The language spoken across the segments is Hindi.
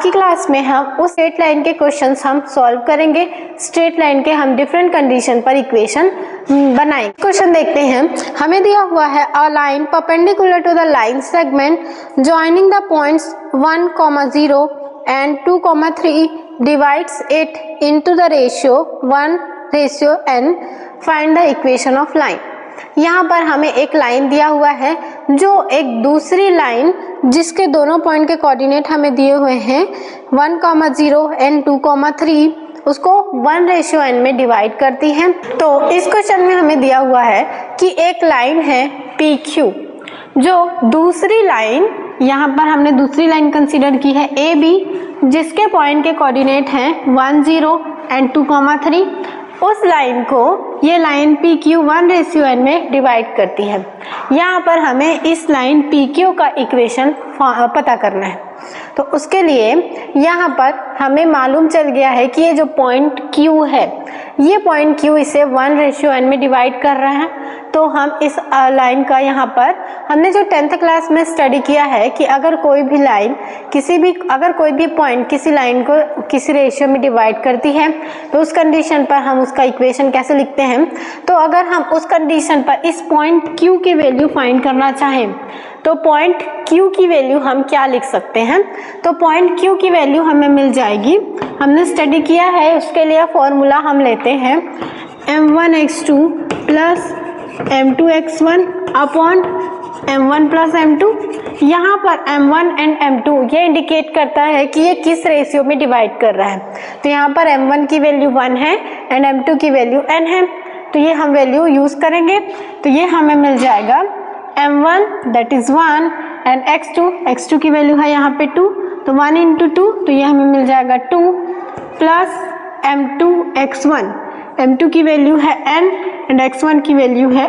की क्लास में हम उस स्ट्रेट लाइन के क्वेश्चंस हम सॉल्व करेंगे। स्ट्रेट लाइन के हम डिफरेंट कंडीशन पर इक्वेशन बनाएंगे। क्वेश्चन देखते हैं। हमें दिया हुआ है a line perpendicular to the line segment joining the points 1,0 and 2,3 divides it into the ratio 1:n. Find the equation of line. यहाँ पर हमें एक लाइन दिया हुआ है जो एक दूसरी लाइन जिसके दोनों पॉइंट के कोऑर्डिनेट हमें दिए हुए हैं 1,0 and 2,3 उसको 1:n में डिवाइड करती है। तो इस क्वेश्चन में हमें दिया हुआ है कि एक लाइन है PQ जो दूसरी लाइन, यहाँ पर हमने दूसरी लाइन कंसीडर की है AB जिसके पॉइंट के कोऑर्डिनेट हैं 10 and 2,3। उस लाइन को ये लाइन PQ 1:n में डिवाइड करती है। यहाँ पर हमें इस लाइन PQ का इक्वेशन पता करना है। तो उसके लिए यहाँ पर हमें मालूम चल गया है कि ये जो पॉइंट Q है, ये पॉइंट Q इसे 1:n में डिवाइड कर रहा है। तो हम इस लाइन का यहाँ पर हमने जो 10th क्लास में स्टडी किया है कि अगर कोई भी लाइन अगर कोई भी पॉइंट किसी लाइन को किसी रेशियो में डिवाइड करती है तो उस कंडीशन पर हम उसका इक्वेशन कैसे लिखते हैं। तो अगर हम उस कंडीशन पर इस पॉइंट Q की वैल्यू फाइंड करना चाहें तो पॉइंट Q की वैल्यू हम क्या लिख सकते हैं। तो पॉइंट Q की वैल्यू हमें मिल जाएगी, हमने स्टडी किया है, उसके लिए फॉर्मूला हम लेते हैं m1x2 plus m2x1 upon m1 plus m2। यहाँ पर m1 एंड m2 ये इंडिकेट करता है कि ये किस रेशियो में डिवाइड कर रहा है। तो यहाँ पर m1 की वैल्यू 1 है एंड m2 की वैल्यू n है। तो ये हम वैल्यू यूज करेंगे। तो ये हमें मिल जाएगा m1 that is 1 and x2 की वैल्यू है यहाँ पे 2, तो 1 into 2 तो ये हमें मिल जाएगा 2 प्लस m2x1, m2 की वैल्यू है n एंड x1 की वैल्यू है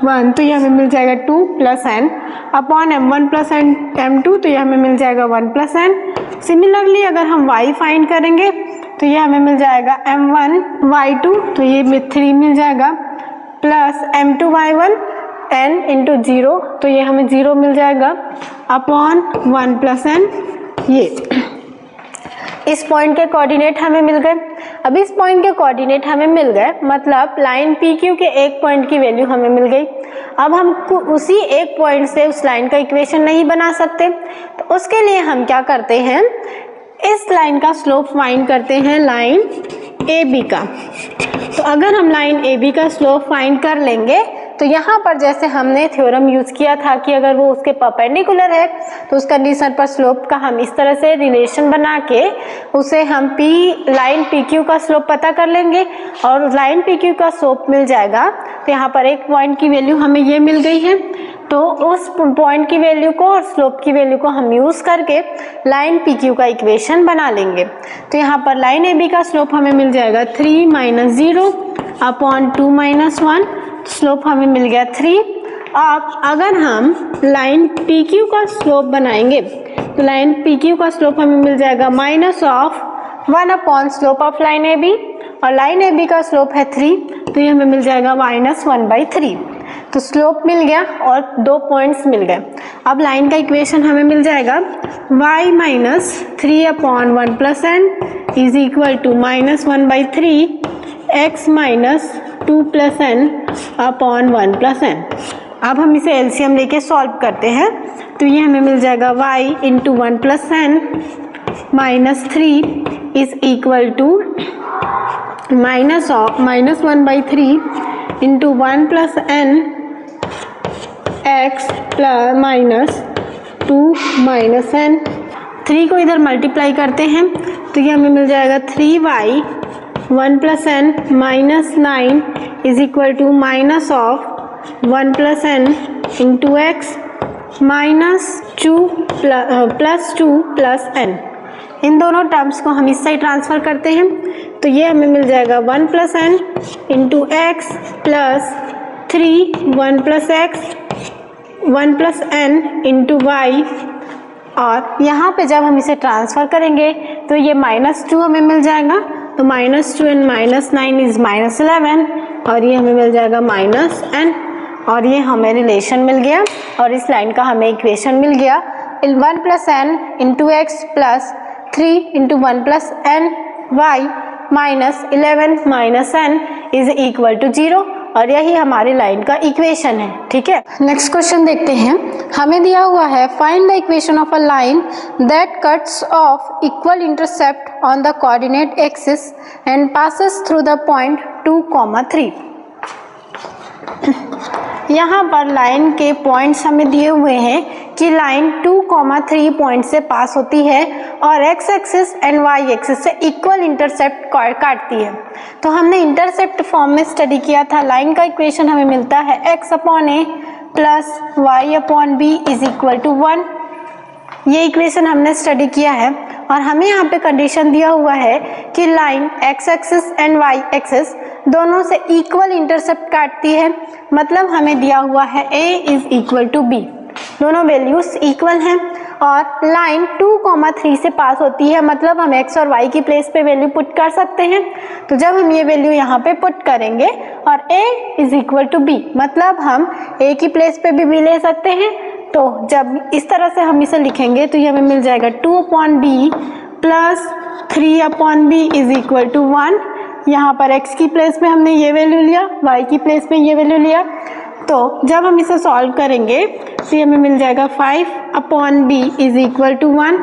1, तो ये हमें मिल जाएगा 2 plus n upon m1 plus m2, तो ये हमें मिल जाएगा 1 प्लस n। सिमिलरली अगर हम y फाइंड करेंगे तो ये हमें मिल जाएगा m1 y2, तो ये 3 मिल जाएगा plus m2 y1 n into 0, तो ये हमें 0 मिल जाएगा अपॉन 1 प्लस n। ये इस पॉइंट के कोऑर्डिनेट हमें मिल गए। अब इस पॉइंट के कोऑर्डिनेट हमें मिल गए मतलब लाइन PQ के एक पॉइंट की वैल्यू हमें मिल गई। अब हम उसी एक पॉइंट से उस लाइन का इक्वेशन नहीं बना सकते, तो उसके लिए हम क्या करते हैं, इस लाइन का स्लोप फाइंड करते हैं लाइन AB का। तो अगर हम लाइन AB का स्लोप फाइंड कर लेंगे तो यहाँ पर जैसे हमने थ्योरम यूज किया था कि अगर वो उसके परपेंडिकुलर है तो उस कंडीशन पर स्लोप का हम इस तरह से रिलेशन बना के उसे हम लाइन PQ का स्लोप पता कर लेंगे और लाइन PQ का स्लोप मिल जाएगा। तो यहाँ पर एक पॉइंट की वैल्यू हमें ये मिल गई है, तो उस पॉइंट की वैल्यू को और स्लोप की वैल्यू को हम यूज करके लाइन PQ का इक्वेशन बना लेंगे। तो यहाँ पर लाइन AB का स्लोप हमें मिल जाएगा 3 - 0 अपॉन 2 - 1, स्लोप हमें मिल गया 3। अब अगर हम लाइन PQ का स्लोप बनाएंगे तो लाइन PQ का स्लोप हमें मिल जाएगा -1 upon slope of line AB, और लाइन AB का स्लोप है 3, तो ये हमें मिल जाएगा -1/3। तो स्लोप मिल गया और 2 पॉइंट्स मिल गए। अब लाइन का इक्वेशन हमें मिल जाएगा y - 3 upon 1 plus n is equal to -1/3 x - 2 plus n upon 1 plus n। अब हम इसे एलसीएम लेके सॉल्व करते हैं तो ये हमें मिल जाएगा y into 1 plus n -3 is equal to -1/3 into 1 plus n x plus -2 - n। 3 को इधर मल्टीप्लाई करते हैं तो ये हमें मिल जाएगा 3y 1 plus n -9 is equal to -1 plus n into x -2 plus n। इन दोनों टर्म्स को हम इस साइड ट्रांसफर करते हैं तो ये हमें मिल जाएगा 1 plus n into x plus 3 1 plus x 1 plus n into y, और यहाँ पे जब हम इसे ट्रांसफर करेंगे तो ये -2 हमें मिल जाएगा, तो -2 and -9 इज -11, और ये हमें मिल जाएगा -n, और ये हमें रिलेशन मिल गया और इस लाइन का हमें इक्वेशन मिल गया 1 plus n into x plus 3 into 1 plus n y minus 11 minus n is equal to 0 और यही हमारी लाइन का इक्वेशन है। ठीक है, नेक्स्ट क्वेश्चन देखते हैं। हमें दिया हुआ है find the equation of a line that cuts of equal intercept on the coordinate axis and passes through the point 2, 3। यहाँ पर लाइन के पॉइंट्स हमें दिए हुए हैं कि लाइन 2, 3 पॉइंट से पास होती है और x axis and y axis से इक्वल इंटरसेप्ट काटती है। तो हमने इंटरसेप्ट फॉर्म में स्टडी किया था। लाइन का इक्वेशन हमें मिलता है x upon a plus y upon b is equal to 1। ये इक्वेशन हमने स्टडी किया है और हमें यहाँ पे कंडीशन दिया हुआ है कि line x axis and y axis दोनों से इक्वल इंटरसेप्ट काटती है। मतलब हमें दिया हुआ है a is equal to b, दोनों वैल्यूज इक्वल हैं और लाइन 2, 3 से पास होती है। मतलब हम x और y की प्लेस पे वैल्यू पुट कर सकते हैं। तो जब हम ये वैल्यू यहाँ पे पुट करेंगे और a is equal to b, मतलब हम a की प्लेस पे भी b ले सकते हैं। तो जब इस तरह से हम इसे लिखेंगे तो ये हमें मिल जाएगा 2 upon b plus 3 upon b is equal to 1। यहाँ पर x की प्लेस में हमने ये वैल्यू लिया, y की प्लेस में ये वैल्यू लिया। तो जब हम इसे सॉल्व करेंगे तो हमें मिल जाएगा 5 upon b is equal to 1।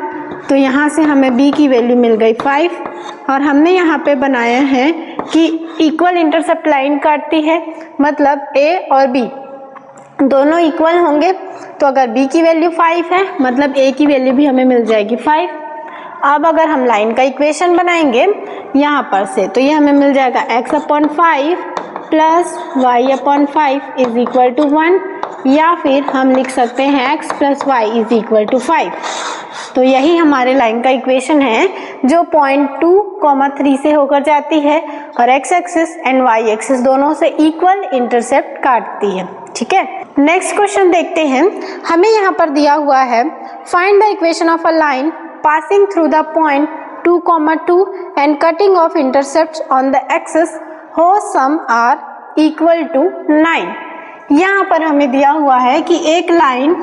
तो यहाँ से हमें b की वैल्यू मिल गई 5 और हमने यहाँ पे बनाया है कि इक्वल इंटरसेप्ट लाइन काटती है। मतलब a और b दोनों इक्वल होंगे। तो अगर b की वैल्यू 5 है मतलब a की वैल्यू भी हमें मिल जाएगी 5। अब अगर हम लाइन का इक्वेशन बनाएंगे यहाँ पर से तो ये हमें मिल जाएगा x upon 5 plus y upon 5 is equal to 1, या फिर हम लिख सकते हैं x plus y is equal to 5। तो यही हमारे लाइन का इक्वेशन है जो पॉइंट 2, 3 से होकर जाती है और x axis and y axis दोनों से इक्वल इंटरसेप्ट काटती है। ठीक है, नेक्स्ट क्वेश्चन देखते हैं। हमें यहाँ पर दिया हुआ है find the equation of a line passing through the point 2, 2 and cutting off intercepts on the axis whose sum are equal to 9। यहाँ पर हमें दिया हुआ है कि एक लाइन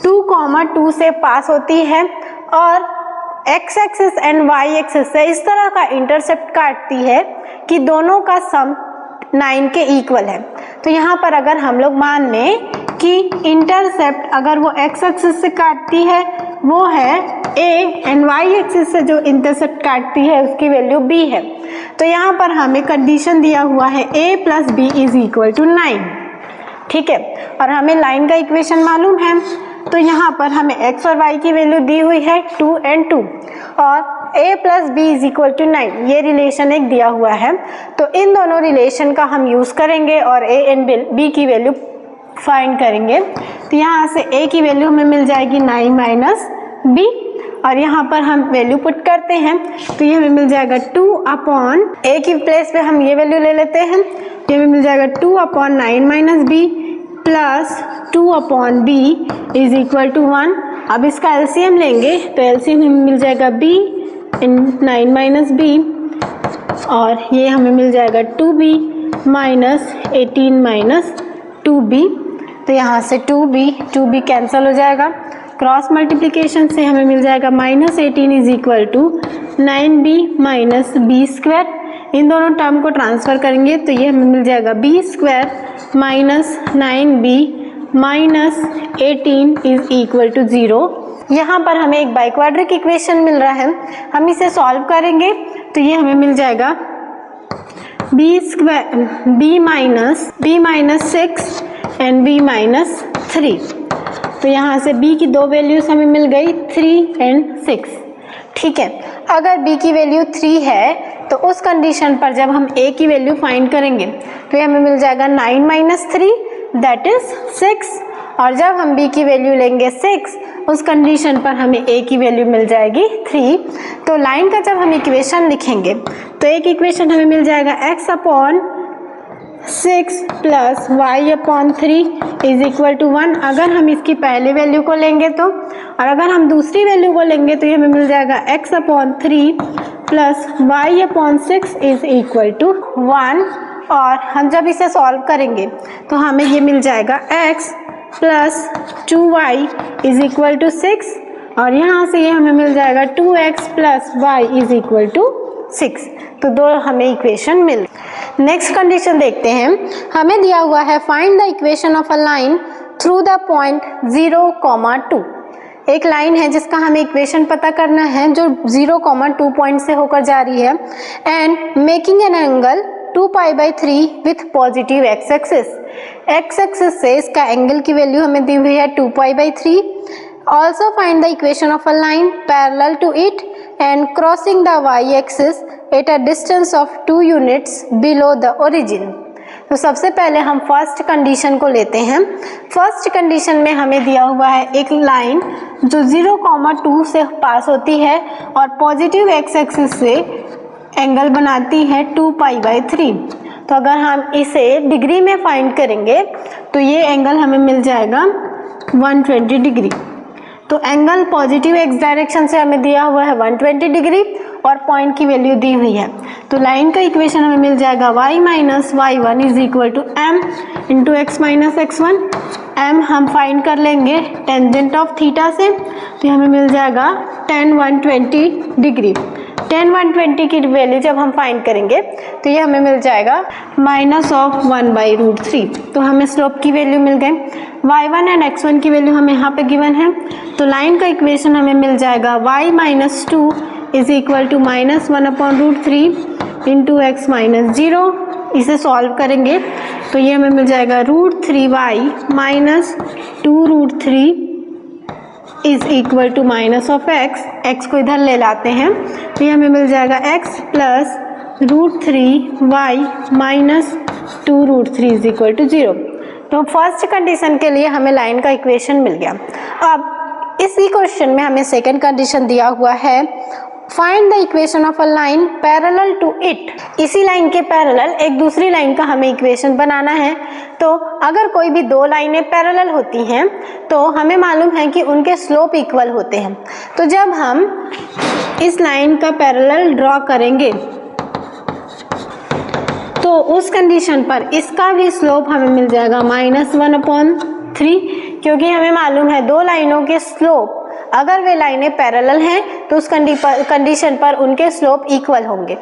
2, 2 से पास होती है और x axis and y axis से इस तरह का इंटरसेप्ट काटती है कि दोनों का सम 9 के इक्वल है। तो यहाँ पर अगर हम लोग मान लें कि इंटरसेप्ट अगर वो x एक्सिस से काटती है वो है a एंड y एक्सिस से जो इंटरसेप्ट काटती है उसकी वैल्यू b है। तो यहाँ पर हमें कंडीशन दिया हुआ है a plus b is equal to 9। ठीक है, और हमें लाइन का इक्वेशन मालूम है। तो यहाँ पर हमें x और y की वैल्यू दी हुई है 2 and 2 और a plus b is equal to 9, ये रिलेशन एक दिया हुआ है। तो इन दोनों रिलेशन का हम यूज करेंगे और a एंड b की वैल्यू फाइंड करेंगे। तो यहाँ से a की वैल्यू हमें मिल जाएगी 9 माइनस b और यहाँ पर हम वैल्यू पुट करते हैं तो ये हमें मिल जाएगा 2 अपॉन a की प्लेस पे हम ये वैल्यू ले लेते हैं। ये हमें मिल जाएगा 2 upon 9 minus b plus 2 upon b is equal to 1। अब इसका एलसीएम लेंगे तो एलसीएम हमें मिल जाएगा b इन 9 माइनस b और ये हमें मिल जाएगा 2b माइनस 18 माइनस 2b। तो यहाँ से 2b कैंसिल हो जाएगा। क्रॉस मल्टीप्लिकेशन से हमें मिल जाएगा minus 18 is equal to 9b minus B square. इन दोनों टर्म को ट्रांसफर करेंगे तो ये हमें मिल जाएगा b square minus 9b minus 18 is equal to 0। यहाँ पर हमें एक बाइक्वाड्रिक इक्वेशन मिल रहा है, हम इसे सॉल्व करेंगे तो ये हमें मिल जाएगा b square b minus 6 and b minus 3। तो यहाँ से b की दो वैल्यूज हमें मिल गई 3 एंड 6। ठीक है, अगर b की वैल्यू 3 है तो उस कंडीशन पर जब हम a की वैल्यू फाइंड करेंगे तो ये हमें मिल जाएगा 9 माइनस 3 दैट इज 6 और जब हम b की वैल्यू लेंगे 6 उस कंडीशन पर हमें a की वैल्यू मिल जाएगी 3। तो लाइन का जब हम इक्वेशन लिखेंगे तो एक इक्वेशन हमें मिल जाएगा x upon 6 plus y upon 3 is equal to 1। अगर हम इसकी पहले वैल्यू को लेंगे तो, और अगर हम दूसरी वैल्यू को लेंगे तो ये हमें मिल जाएगा x upon 3 plus y upon 6 is equal to 1। और हम जब इसे सॉल्व करेंगे तो हमें ये मिल जाएगा x plus 2y is equal to 6 और यहाँ से ये हमें मिल जाएगा 2x plus y is equal to 6। तो दो हमें इक्वेशन मिल। नेक्स्ट कंडीशन देखते हैं, हमें दिया हुआ है find the equation of a line through the point 0,2। एक लाइन है जिसका हमें इक्वेशन पता करना है जो 0,2 पॉइंट से होकर जा रही है, and making an angle 2π/3 with positive X axis. X axis से इसका एंगल की वैल्यू हमें दी हुई है 2π/3। Also find the equation of a line parallel to it and crossing the Y axis at a distance of 2 units below the origin. तो सबसे पहले हम फर्स्ट कंडीशन को लेते हैं। फर्स्ट कंडीशन में हमें दिया हुआ है एक लाइन जो 0,2 से पास होती है और पॉजिटिव एक्स एक्सिस से एंगल बनाती है 2π/3। तो अगर हम इसे डिग्री में फाइंड करेंगे तो ये एंगल हमें मिल जाएगा 120 डिग्री। तो एंगल पॉजिटिव एक्स डायरेक्शन से हमें दिया हुआ है 120 डिग्री और पॉइंट की वैल्यू दी हुई है। तो लाइन का इक्वेशन हमें मिल जाएगा y minus y1 is equal to m into x minus x1। m हम फाइंड कर लेंगे टेंजेंट ऑफ थीटा से, तो हमें मिल जाएगा tan 120 डिग्री। tan 120 की वैल्यू जब हम फाइंड करेंगे तो ये हमें मिल जाएगा माइनस ऑफ 1/√3। तो हमें स्लोप की वैल्यू मिल गई। y1 एंड x1 की वैल्यू हमें यहाँ पे गिवन है। तो लाइन का इक्वेशन हमें मिल जाएगा y minus 2 is equal to minus 1/√3 into x minus 0। इसे सॉल्व करेंगे तो ये हमें मिल जाएगा √3y minus 2√3 is equal to minus of x को इधर ले लाते हैं तो ये हमें मिल जाएगा x plus √3y minus 2√3 is equal to 0। तो फर्स्ट कंडीशन के लिए हमें लाइन का इक्वेशन मिल गया। अब इसी क्वेश्चन में हमें सेकंड कंडीशन दिया हुआ है find the equation of a line parallel to it. इसी लाइन के पैरेलल एक दूसरी लाइन का हमें इक्वेशन बनाना है। तो अगर कोई भी दो लाइनें पैरेलल होती हैं तो हमें मालूम है कि उनके स्लोप इक्वल होते हैं। तो जब हम इस लाइन का पैरेलल ड्रॉ करेंगे तो उस कंडीशन पर इसका भी स्लोप हमें मिल जाएगा -1/3, क्योंकि हमें मालूम है दो लाइनों के स्लोप अगर वे लाइनें पैरेलल हैं तो उस कंडीशन पर उनके स्लोप इक्वल होंगे।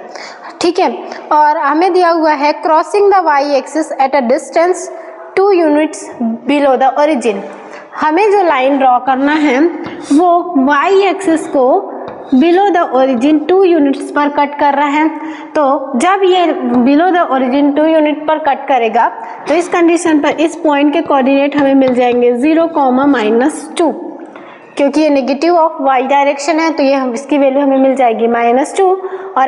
ठीक है, और हमें दिया हुआ है crossing the Y axis at a distance 2 units below the origin. हमें जो लाइन ड्रॉ करना है वो वाई एक्सिस को बिलो द ओरिजिन 2 यूनिट्स पर कट कर रहा है। तो जब ये बिलो द ओरिजिन 2 यूनिट पर कट करेगा तो इस कंडीशन पर इस पॉइंट के कोऑर्डिनेट हमें मिल जाएंगे 0,-2, क्योंकि ये नेगेटिव ऑफ y डायरेक्शन है तो ये इसकी वैल्यू हमें मिल जाएगी -2 और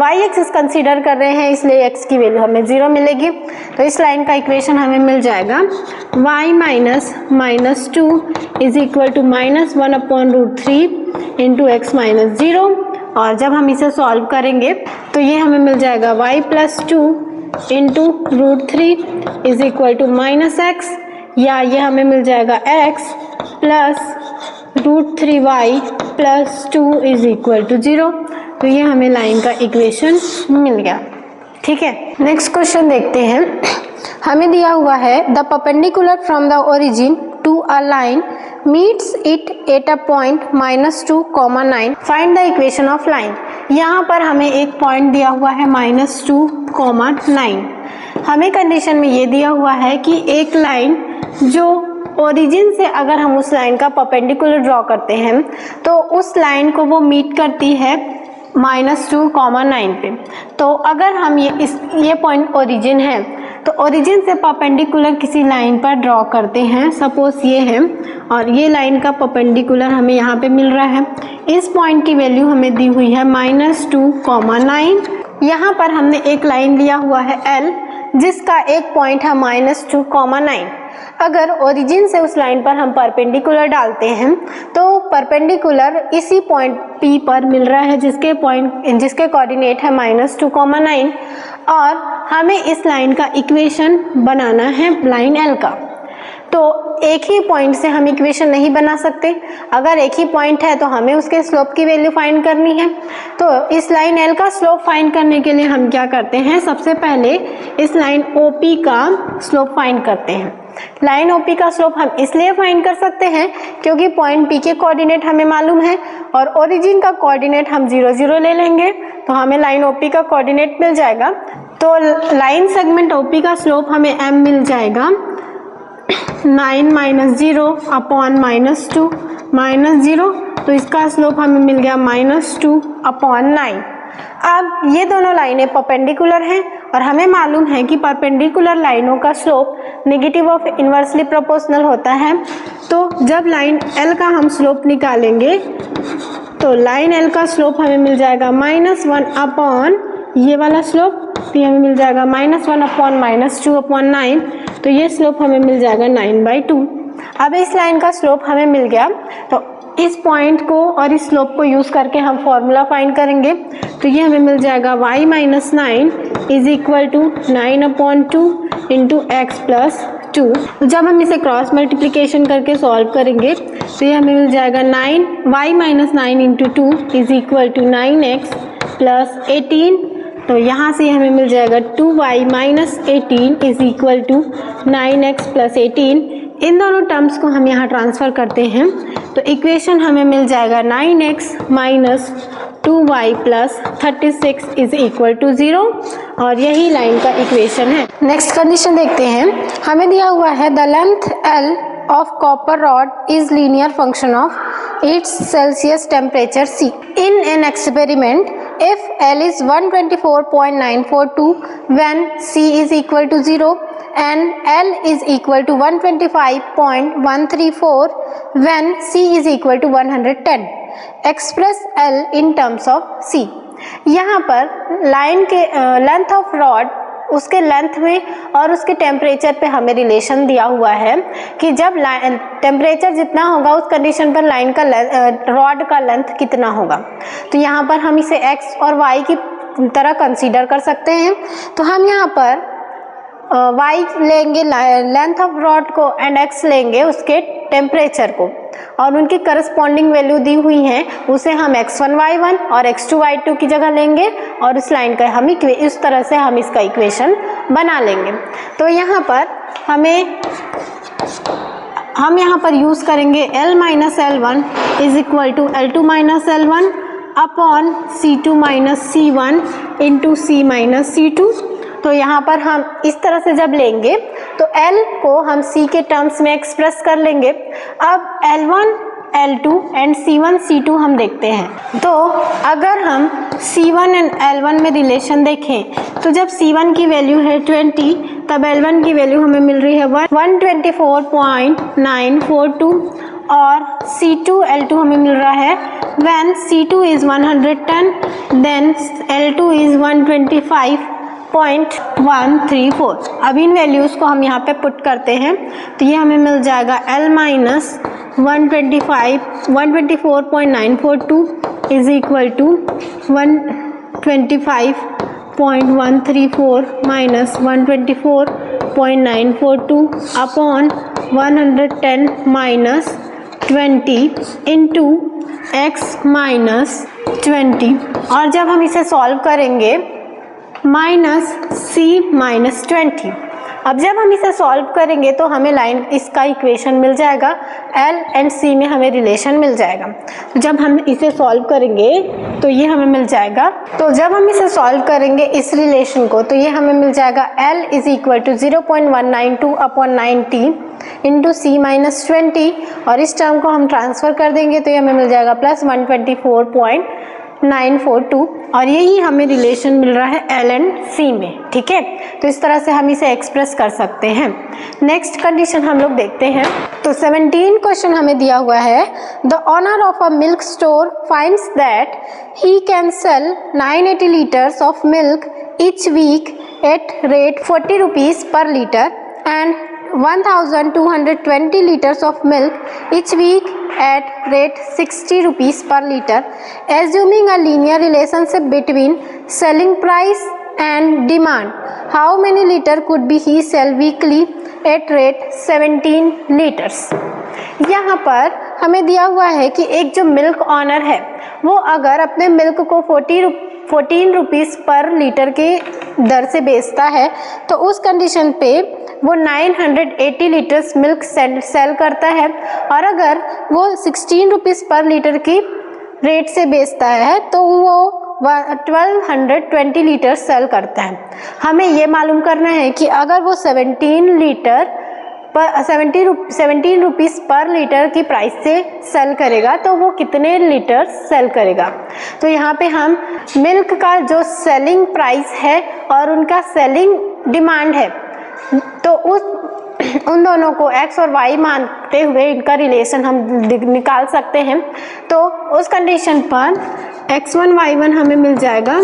y एक्सिस कंसीडर कर रहे हैं इसलिए x की वैल्यू हमें 0 मिलेगी। तो इस लाइन का इक्वेशन हमें मिल जाएगा y minus -2 is equal to -1/√3 into x minus 0। और जब हम इसे सॉल्व करेंगे तो ये हमें मिल जाएगा y plus 2 into √3 is equal to -x, या ये हमें मिल जाएगा x plus √3y plus 2 is equal to 0। तो ये हमें लाइन का इक्वेशन मिल गया। ठीक है, नेक्स्ट क्वेश्चन देखते हैं। हमें दिया हुआ है the perpendicular from the origin to a line meets it at a point -2,9 find the equation of line. यहाँ पर हमें एक पॉइंट दिया हुआ है -2,9। हमें कंडीशन में ये दिया हुआ है कि एक लाइन जो ओरिजिन से अगर हम उस लाइन का परपेंडिकुलर ड्रॉ करते हैं तो उस लाइन को वो मीट करती है -2,9 पे। तो अगर हम ये पॉइंट ओरिजिन है तो ओरिजिन से परपेंडिकुलर किसी लाइन पर ड्रॉ करते हैं, सपोज ये है और ये लाइन का परपेंडिकुलर हमें यहाँ पे मिल रहा है। इस पॉइंट की वैल्यू हमें दी हुई है -2,9। यहाँ पर हमने एक लाइन लिया हुआ है L जिसका एक पॉइंट है -2,9। अगर ओरिजिन से उस लाइन पर हम परपेंडिकुलर डालते हैं तो परपेंडिकुलर इसी पॉइंट P पर मिल रहा है जिसके कोऑर्डिनेट है -2,9 और हमें इस लाइन का इक्वेशन बनाना है लाइन L का। तो एक ही पॉइंट से हम इक्वेशन नहीं बना सकते। अगर एक ही पॉइंट है तो हमें उसके स्लोप की वैल्यू फाइंड करनी है। तो इस लाइन L का स्लोप फाइंड करने के लिए हम क्या करते हैं, सबसे पहले इस लाइन OP का स्लोप फाइंड करते हैं। लाइन ओपी का स्लोप हम इसलिए फाइंड कर सकते हैं क्योंकि पॉइंट पी के कोऑर्डिनेट हमें मालूम है और ओरिजिन का कोऑर्डिनेट हम 0 0 ले लेंगे तो हमें लाइन ओपी का कोऑर्डिनेट मिल जाएगा। तो लाइन सेगमेंट ओपी का स्लोप हमें m मिल जाएगा 9 - 0 अपॉन -2 -0, तो इसका स्लोप हमें मिल गया -2 अपॉन 9। अब ये दोनों लाइनें परपेंडिकुलर हैं और हमें मालूम है कि परपेंडिकुलर लाइनों का slope negative of inversely proportional होता है। तो जब लाइन L का हम स्लोप निकालेंगे तो लाइन L का स्लोप हमें मिल जाएगा -1 अपॉन ये वाला स्लोप, तो हमें मिल जाएगा -1 अपॉन -2 अपॉन 9, तो ये स्लोप हमें मिल जाएगा 9/2। अब इस लाइन का स्लोप हमें मिल गया तो इस पॉइंट को और इस स्लोप को यूज करके हम फॉर्मूला फाइंड करेंगे। तो ये हमें मिल जाएगा y - 9 is equal to 9/2 into x plus 2। जब हम इसे क्रॉस मल्टीप्लिकेशन करके सॉल्व करेंगे तो ये हमें मिल जाएगा y - 9 into 2 is equal to 9x plus 18। तो यहाँ से हमें मिल जाएगा 2y - 18 is equal to 9x plus 18। इन दोनों टर्म्स को हम यहाँ ट्रांसफ़र करते हैं तो इक्वेशन हमें मिल जाएगा 9x minus 2y plus 36 is equal to 0 और यही लाइन का इक्वेशन है। नेक्स्ट कंडीशन देखते हैं। हमें दिया हुआ है the length L of copper rod is linear function of its Celsius temperature C. In an experiment, if L is 124.942 when C is equal to 0 and L is equal to 125.134 when C is equal to 110. Express L in terms of C. यहाँ पर लाइन के लेंथ ऑफ रॉड उसके लेंथ में और उसके टेम्परेचर पे हमें रिलेशन दिया हुआ है कि जब टेम्परेचर जितना होगा उस कंडीशन पर लाइन का रॉड का लेंथ कितना होगा। तो यहाँ पर हम इसे x और y की तरह कंसीडर कर सकते हैं। तो हम यहाँ पर y लेंगे लेंथ ऑफ रॉड को एंड x लेंगे उसके टेम्परेचर को और उनकी करस्पॉन्डिंग वैल्यू दी हुई है उसे हम x1 y1 और x2 y2 की जगह लेंगे और इस लाइन का हम इस तरह से हम इसका इक्वेशन बना लेंगे। तो यहाँ पर हम यहाँ पर यूज़ करेंगे L minus L1 is equal to L2 minus L1 upon C2 minus C1 into C minus C2। तो यहाँ पर हम इस तरह से जब लेंगे तो L को हम C के टर्म्स में एक्सप्रेस कर लेंगे। अब L1 L2 and C1 C2 हम देखते हैं। तो अगर हम C1 एंड L1 में रिलेशन देखें तो जब C1 की वैल्यू है 20 तब L1 की वैल्यू हमें मिल रही है 124.942 और C2 L2 हमें मिल रहा है when C2 is 110 then L2 is 125.134। अब इन वैल्यूज़ को हम यहाँ पे पुट करते हैं तो ये हमें मिल जाएगा L minus 124.942 is equal to 125.134 minus 124.942 upon 110 minus 20 into x minus 20 और जब हम इसे सॉल्व करेंगे माइनस c माइनस 20। अब जब हम इसे सॉल्व करेंगे तो हमें लाइन इसका इक्वेशन मिल जाएगा L एंड C में हमें रिलेशन मिल जाएगा। तो जब हम इसे सॉल्व करेंगे तो ये हमें मिल जाएगा। तो जब हम इसे सॉल्व करेंगे इस रिलेशन को तो ये हमें मिल जाएगा L is equal to 0.192 upon 90 into C minus 20 और इस टर्म को हम ट्रांसफ़र कर देंगे तो ये हमें मिल जाएगा प्लस 124.942 और यही हमें रिलेशन मिल रहा है L एंड C में। ठीक है, तो इस तरह से हम इसे एक्सप्रेस कर सकते हैं। नेक्स्ट कंडीशन हम लोग देखते हैं। तो 17 क्वेश्चन हमें दिया हुआ है the owner of a milk store finds that he can sell 980 litres of milk each week at rate 40 rupees per litre and 1220 liters of milk each week at rate 60 rupees per liter. Assuming a linear relationship between selling price and demand, how many liter could be he sell weekly at rate 17 liters? यहाँ पर हमें दिया हुआ है कि एक जो मिल्क ऑनर है वो अगर अपने मिल्क को 14 रुपीज़ पर लीटर की दर से बेचता है तो उस कंडीशन पे वो 980 लीटर्स मिल्क सेल करता है। और अगर वो 16 रुपीज़ पर लीटर की रेट से बेचता है तो वो 1220 लीटर सेल करता है। हमें ये मालूम करना है कि अगर वो 17 रुपीज़ पर लीटर की प्राइस से सेल करेगा तो वो कितने लीटर सेल करेगा। तो यहाँ पे हम मिल्क का जो सेलिंग प्राइस है और उनका सेलिंग डिमांड है तो उन दोनों को x और y मानते हुए इनका रिलेशन हम निकाल सकते हैं। तो उस कंडीशन पर x1 y1 हमें मिल जाएगा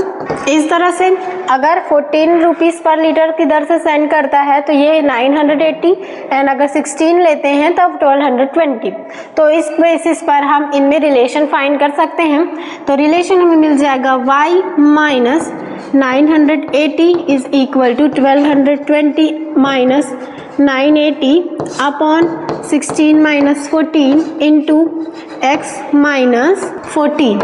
इस तरह से। अगर 14 रुपीज़ पर लीटर की दर से सेंड करता है तो ये 980 एंड अगर 16 लेते हैं तब 1220। तो इस बेसिस पर हम इनमें रिलेशन फाइंड कर सकते हैं। तो रिलेशन हमें मिल जाएगा y minus 980 is equal to 1220 minus 980 upon 16 minus 14 into x minus 14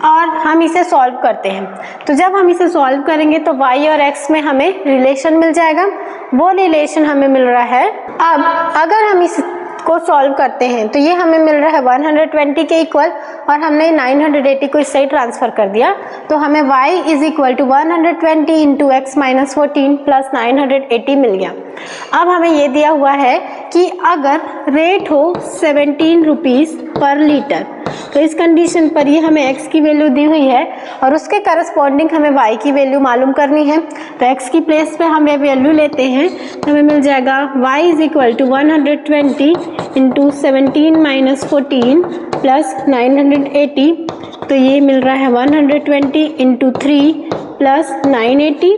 और हम इसे सॉल्व करते हैं। तो जब हम इसे सॉल्व करेंगे तो y और x में हमें रिलेशन मिल जाएगा। वो रिलेशन हमें मिल रहा है। अब अगर हम इसको सॉल्व करते हैं तो ये हमें मिल रहा है 120 के इक्वल और हमने 980 को इससे ही ट्रांसफ़र कर दिया तो हमें y is equal to 120 into x minus 14 plus 980 मिल गया। अब हमें ये दिया हुआ है कि अगर रेट हो 17 रुपीज़ पर लीटर तो इस कंडीशन पर ये हमें x की वैल्यू दी हुई है और उसके करस्पॉन्डिंग हमें y की वैल्यू मालूम करनी है। तो x की प्लेस पे हम ये वैल्यू लेते हैं तो हमें मिल जाएगा y is equal to 120 into 17 minus 14 plus 980। तो ये मिल रहा है 120 इंटू 3 प्लस 980।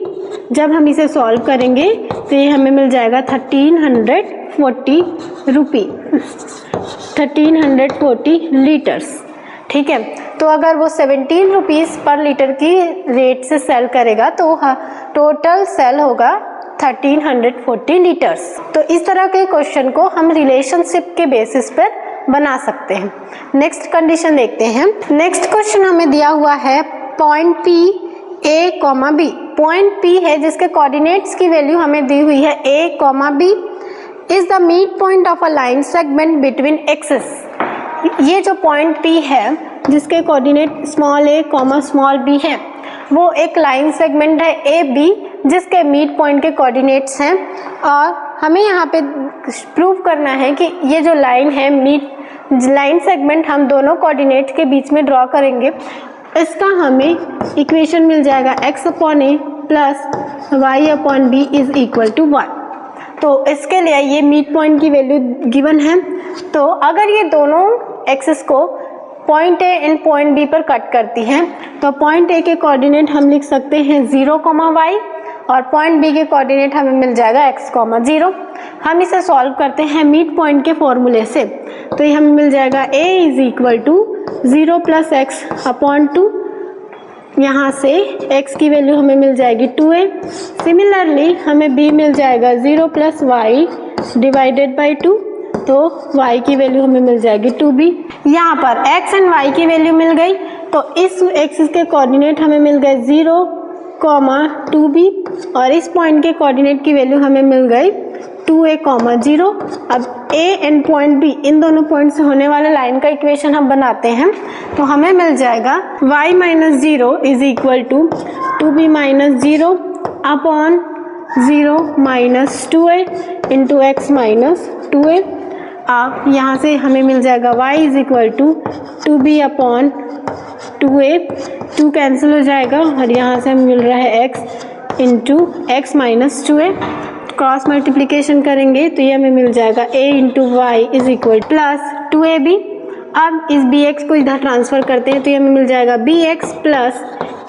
जब हम इसे सॉल्व करेंगे तो ये हमें मिल जाएगा 1340 लीटर्स। ठीक है, तो अगर वो 17 रुपीज़ पर लीटर की रेट से सेल करेगा तो टोटल सेल होगा 1340 लीटर्स। तो इस तरह के क्वेश्चन को हम रिलेशनशिप के बेसिस पर बना सकते हैं। नेक्स्ट कंडीशन देखते हैं। नेक्स्ट क्वेश्चन हमें दिया हुआ है point P A, B। Point P है जिसके कोऑर्डिनेट्स की वैल्यू हमें दी हुई है A, B is the mid point of a line segment between axis. ये जो पॉइंट P है जिसके coordinate small a, small b है वो एक लाइन सेगमेंट है AB जिसके मिड पॉइंट के कोऑर्डिनेट्स हैं और हमें यहाँ पे प्रूव करना है कि ये जो लाइन है मिड लाइन सेगमेंट हम दोनों कोऑर्डिनेट के बीच में ड्रॉ करेंगे। इसका हमें इक्वेशन मिल जाएगा x upon a plus y upon b is equal to 1। तो इसके लिए ये मिड पॉइंट की वैल्यू गिवन है। तो अगर ये दोनों एक्सिस को point A and point B पर कट करती हैं तो पॉइंट A के कोऑर्डिनेट हम लिख सकते हैं 0, y और पॉइंट B के कोऑर्डिनेट हमें मिल जाएगा x, 0। हम इसे सॉल्व करते हैं मिड पॉइंट के फॉर्मूले से तो ये हमें मिल जाएगा a is equal to 0 plus x upon 2। यहाँ से x की वैल्यू हमें मिल जाएगी 2a। सिमिलरली हमें b मिल जाएगा 0 प्लस वाई डिवाइडेड बाई 2 तो y की वैल्यू हमें मिल जाएगी 2b। यहाँ पर x एंड y की वैल्यू मिल गई तो इस एक्सिस के कोऑर्डिनेट हमें मिल गए 0, 2b और इस पॉइंट के कोऑर्डिनेट की वैल्यू हमें मिल गई 2a, 0। अब a एंड पॉइंट b इन दोनों पॉइंट से होने वाले लाइन का इक्वेशन हम बनाते हैं तो हमें मिल जाएगा y minus 0 is equal to 2b minus 0 upon 0 minus 2a into x minus 2a। अब यहाँ से हमें मिल जाएगा y is equal to 2b upon 2a, 2 cancel हो जाएगा और यहाँ से हमें मिल रहा है x into x minus 2a। Cross multiplication करेंगे तो ये हमें मिल जाएगा a into y is equal प्लस 2ab। अब इस bx को इधर ट्रांसफ़र करते हैं तो ये हमें मिल जाएगा bx plus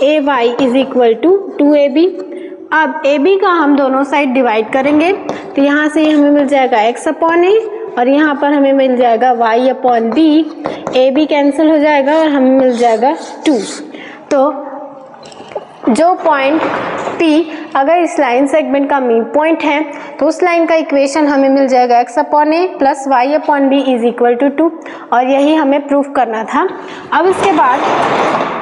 ay is equal to 2ab। अब ab का हम दोनों साइड डिवाइड करेंगे तो यहाँ से हमें मिल जाएगा x अपॉन a और यहाँ पर हमें मिल जाएगा y upon b। ab cancel हो जाएगा और हमें मिल जाएगा 2। तो जो पॉइंट P अगर इस लाइन सेगमेंट का मिड पॉइंट है तो उस लाइन का इक्वेशन हमें मिल जाएगा x/a plus y/b is equal to 2, और यही हमें प्रूफ करना था। अब इसके बाद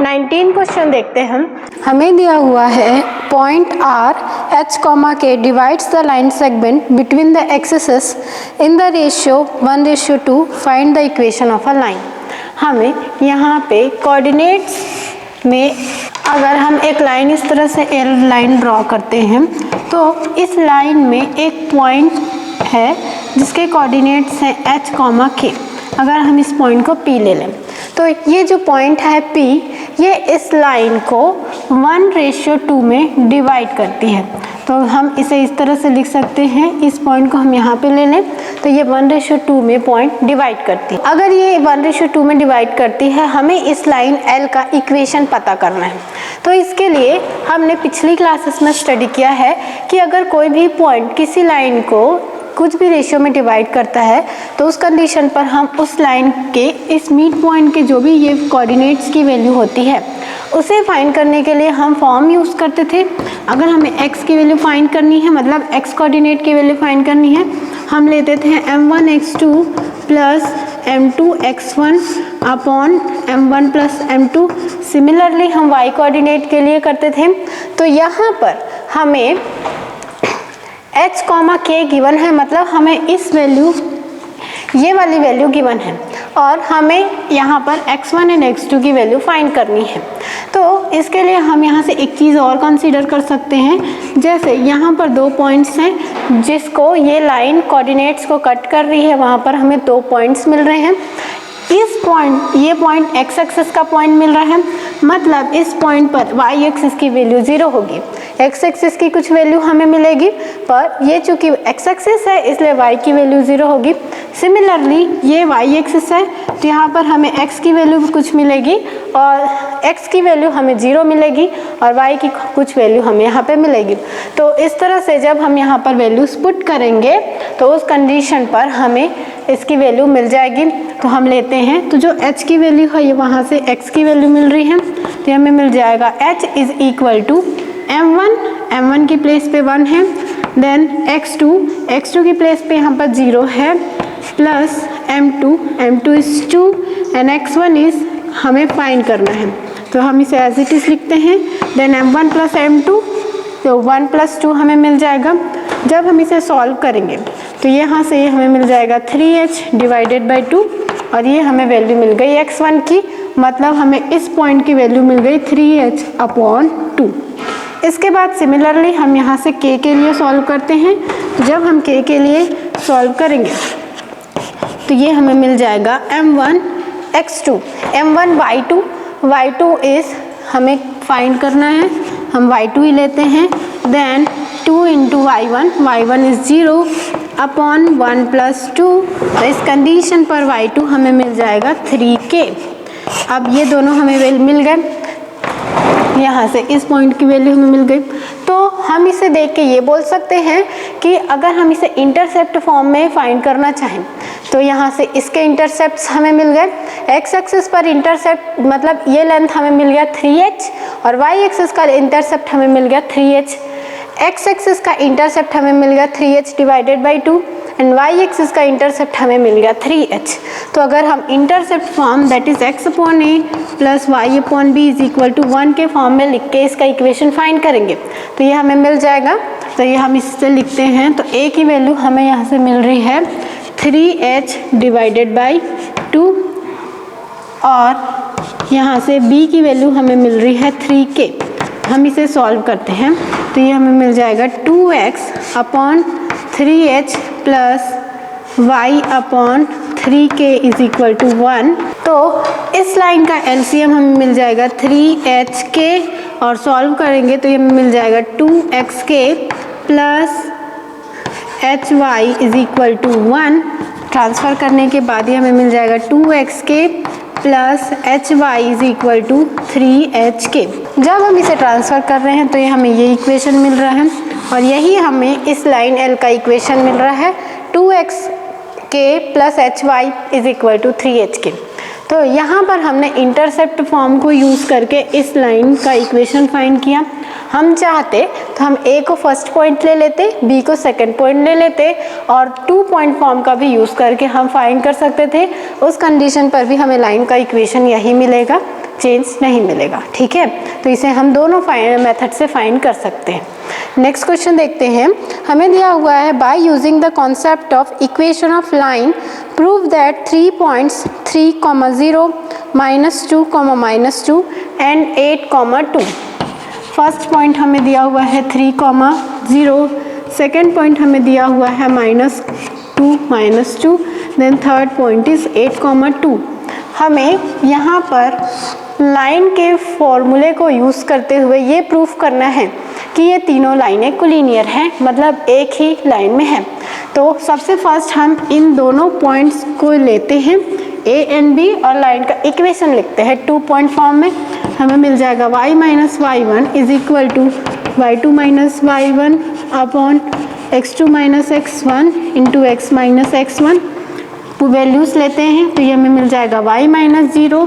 19 क्वेश्चन देखते हैं हम। हमें दिया हुआ है point R h, K divides the line segment between the axis in the ratio 1:2, find the equation of a line. हमें यहाँ पे कोऑर्डिनेट्स में अगर हम एक लाइन इस तरह से एल लाइन ड्रॉ करते हैं तो इस लाइन में एक पॉइंट है जिसके कोऑर्डिनेट्स हैं h, K। अगर हम इस पॉइंट को P ले लें तो ये जो पॉइंट है P, ये इस लाइन को 1:2 में डिवाइड करती है। तो हम इसे इस तरह से लिख सकते हैं, इस पॉइंट को हम यहाँ पे ले लें तो ये 1:2 में पॉइंट डिवाइड करती है। अगर ये 1:2 में डिवाइड करती है, हमें इस लाइन L का इक्वेशन पता करना है। तो इसके लिए हमने पिछली क्लासेस में स्टडी किया है कि अगर कोई भी पॉइंट किसी लाइन को कुछ भी रेशियो में डिवाइड करता है तो उस कंडीशन पर हम उस लाइन के इस मिड पॉइंट के जो भी ये कोऑर्डिनेट्स की वैल्यू होती है उसे फाइंड करने के लिए हम फॉर्म यूज़ करते थे। अगर हमें x की वैल्यू फाइंड करनी है, मतलब x कोऑर्डिनेट की वैल्यू फाइंड करनी है, हम लेते थे m1x2 plus m2x1 upon m1 plus m2। Similarly हम y कोऑर्डिनेट के लिए करते थे। तो यहाँ पर हमें h, K गिवन है, मतलब हमें इस वैल्यू, ये वाली वैल्यू गिवन है और हमें यहाँ पर x1 एंड x2 की वैल्यू फाइंड करनी है। तो इसके लिए हम यहाँ से एक चीज़ और कंसीडर कर सकते हैं, जैसे यहाँ पर 2 पॉइंट्स हैं जिसको ये लाइन कोऑर्डिनेट्स को कट कर रही है, वहाँ पर हमें 2 पॉइंट्स मिल रहे हैं। इस पॉइंट, ये पॉइंट x एक्सिस का पॉइंट मिल रहा है, मतलब इस पॉइंट पर y एक्सिस की वैल्यू 0 होगी। x एक्सिस की कुछ वैल्यू हमें मिलेगी, पर ये चूंकि x एक्सिस है इसलिए y की वैल्यू 0 होगी। सिमिलरली ये y एक्सिस है तो यहाँ पर हमें x की वैल्यू कुछ मिलेगी और x की वैल्यू हमें 0 मिलेगी और y की कुछ वैल्यू हमें यहाँ पे मिलेगी। तो इस तरह से जब हम यहाँ पर वैल्यूज पुट करेंगे तो उस कंडीशन पर हमें इसकी वैल्यू मिल जाएगी। तो हम लेते हैं, तो जो h की वैल्यू है ये वहाँ से x की वैल्यू मिल रही है तो हमें मिल जाएगा h is equal to m1 की प्लेस पे 1 है, देन x2 की प्लेस पे यहाँ पर 0 है, plus m2 is 2 and x1 is हमें फाइंड करना है। तो हम इसे एज इट इज लिखते हैं, देन m1 प्लस m2, तो 1 प्लस 2 हमें मिल जाएगा। जब हम इसे सॉल्व करेंगे तो यहाँ से ये हमें मिल जाएगा 3h डिवाइडेड बाई 2 और ये हमें वैल्यू मिल गई x1 की, मतलब हमें इस पॉइंट की वैल्यू मिल गई 3h अपॉन 2। इसके बाद सिमिलरली हम यहाँ से k के लिए सॉल्व करते हैं। जब हम k के लिए सॉल्व करेंगे तो ये हमें मिल जाएगा m1 x2, m1 y2 is हमें फाइंड करना है, हम y2 ही लेते हैं, then 2 into y1 is 0 upon 1 plus 2। तो इस कंडीशन पर y2 हमें मिल जाएगा 3k। अब ये दोनों हमें मिल गए, यहाँ से इस पॉइंट की वैल्यू हमें मिल गई। तो हम इसे देख के ये बोल सकते हैं कि अगर हम इसे इंटरसेप्ट फॉर्म में फाइंड करना चाहें तो यहाँ से इसके इंटरसेप्ट्स हमें मिल गए। x एक्सिस पर इंटरसेप्ट मतलब ये लेंथ हमें मिल गया 3h और y एक्सिस का इंटरसेप्ट हमें मिल गया 3h। x एक्सिस का इंटरसेप्ट हमें मिल गया 3h divided by 2 and y axis का इंटरसेप्ट हमें मिल गया 3h। तो अगर हम intercept form that is x upon a plus y upon b is equal to 1 के फॉर्म में लिख के इसका इक्वेशन फाइंड करेंगे तो ये हमें मिल जाएगा। तो ये हम इससे लिखते हैं, तो a की वैल्यू हमें यहाँ से मिल रही है 3h डिवाइडेड बाई 2 और यहाँ से b की वैल्यू हमें मिल रही है 3k। हम इसे सॉल्व करते हैं तो ये हमें मिल जाएगा 2x upon 3h plus y upon 3k is equal to 1। तो इस लाइन का एलसीएम हमें मिल जाएगा 3hk और सॉल्व करेंगे तो ये हमें मिल जाएगा 2xk plus hy is equal to 1। Transfer करने के बाद ये हमें मिल जाएगा 2xk plus hy is equal to 3hk। जब हम इसे ट्रांसफ़र कर रहे हैं तो ये हमें ये इक्वेशन मिल रहा है और यही हमें इस लाइन L का इक्वेशन मिल रहा है 2xk plus hy is equal to 3hk। तो यहाँ पर हमने इंटरसेप्ट फॉर्म को यूज़ करके इस लाइन का इक्वेशन फाइंड किया। हम चाहते तो हम ए को फर्स्ट पॉइंट ले लेते, बी को सेकंड पॉइंट ले लेते और 2 पॉइंट फॉर्म का भी यूज़ करके हम फाइंड कर सकते थे। उस कंडीशन पर भी हमें लाइन का इक्वेशन यही मिलेगा, चेंज नहीं मिलेगा। ठीक है, तो इसे हम दोनों मेथड से फाइंड कर सकते हैं। नेक्स्ट क्वेश्चन देखते हैं। हमें दिया हुआ है by using the concept of equation of line prove that 3 points 3, 0, -2, -2 and 8, 2। First point हमें दिया हुआ है 3, 0, सेकेंड पॉइंट हमें दिया हुआ है -2, -2, देन थर्ड पॉइंट इज 8, 2। हमें यहाँ पर लाइन के फॉर्मूले को यूज़ करते हुए ये प्रूफ करना है कि ये तीनों लाइनें कोलिनियर हैं, मतलब एक ही लाइन में हैं। तो सबसे फर्स्ट हम इन दोनों पॉइंट्स को लेते हैं ए एंड बी और लाइन का इक्वेशन लिखते हैं 2 पॉइंट फॉर्म में। हमें मिल जाएगा y - y1 is equal to y2 - y1 upon x2 - x1 into x - x1। Values लेते हैं तो ये हमें मिल जाएगा y - 0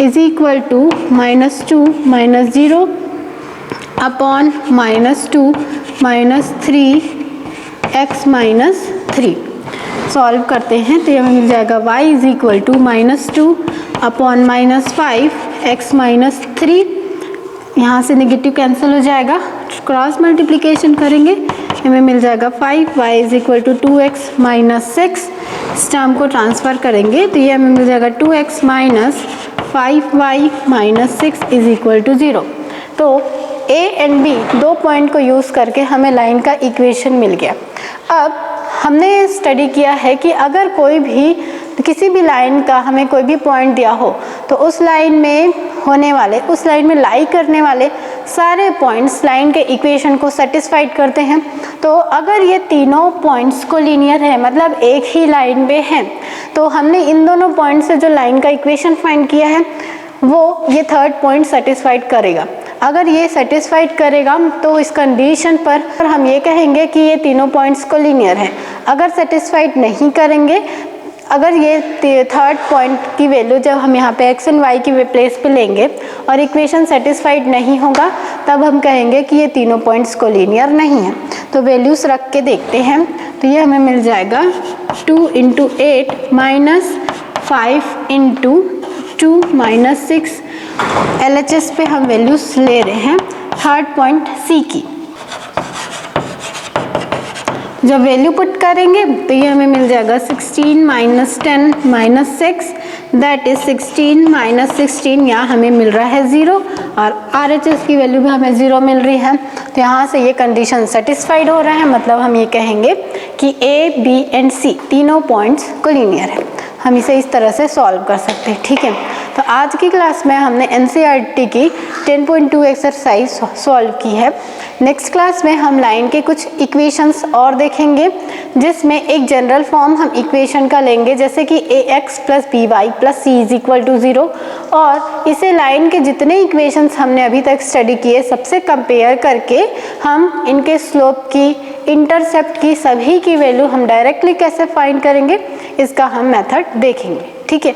is equal to -2 - 0 upon -2 - 3 x - 3। Solve करते हैं तो ये हमें मिल जाएगा y is equal to -2 upon -5 x - 3। यहाँ से नेगेटिव कैंसिल हो जाएगा, क्रॉस मल्टीप्लिकेशन करेंगे हमें मिल जाएगा 5y is equal to 2x - 6। इस टर्म को ट्रांसफ़र करेंगे तो ये हमें मिल जाएगा 2x - 5y - 6 is equal to 0। तो ए एंड बी 2 पॉइंट को यूज़ करके हमें लाइन का इक्वेशन मिल गया। अब हमने स्टडी किया है कि अगर कोई भी किसी भी लाइन का हमें कोई भी पॉइंट दिया हो तो उस लाइन में होने वाले, उस लाइन में लाई करने वाले सारे पॉइंट्स लाइन के इक्वेशन को सेटिस्फाइड करते हैं। तो अगर ये तीनों पॉइंट्स कोलिनियर है, मतलब एक ही लाइन में हैं, तो हमने इन दोनों पॉइंट से जो लाइन का इक्वेशन फाइंड किया है वो ये थर्ड पॉइंट सेटिस्फाइड करेगा। अगर ये सेटिस्फाइड करेगा तो इस कंडीशन पर हम ये कहेंगे कि ये तीनों पॉइंट्स कोलिनियर हैं। अगर सेटिस्फाइड नहीं करेंगे, अगर ये थर्ड पॉइंट की वैल्यू जब हम यहाँ पे x एंड y की प्लेस पे लेंगे और इक्वेशन सेटिस्फाइड नहीं होगा, तब हम कहेंगे कि ये तीनों पॉइंट्स कोलिनियर नहीं हैं। तो वैल्यूज़ रख के देखते हैं तो ये हमें मिल जाएगा 2 × 8 -5 × 2 - 6। LHS पे हम वैल्यूज़ ले रहे हैं थर्ड पॉइंट C की। जब वैल्यू पुट करेंगे तो ये हमें मिल जाएगा 16 - 10 - 6 दैट इज 16 - 16। यहाँ हमें मिल रहा है 0 और RHS की वैल्यू भी हमें 0 मिल रही है। तो यहाँ से ये कंडीशन सेटिस्फाइड हो रहा है, मतलब हम ये कहेंगे कि A, B एंड C तीनों पॉइंट्स कोलिनियर है। हम इसे इस तरह से सॉल्व कर सकते हैं। ठीक है, तो आज की क्लास में हमने NCERT की 10.2 एक्सरसाइज सॉल्व की है। नेक्स्ट क्लास में हम लाइन के कुछ इक्वेशंस और देखेंगे, जिसमें एक जनरल फॉर्म हम इक्वेशन का लेंगे, जैसे कि ax + by + c is equal to 0, और इसे लाइन के जितने इक्वेशंस हमने अभी तक स्टडी किए सबसे कंपेयर करके हम इनके स्लोप की, इंटरसेप्ट की, सभी की वैल्यू हम डायरेक्टली कैसे फाइंड करेंगे, इसका हम मेथड देखेंगे। ठीक है।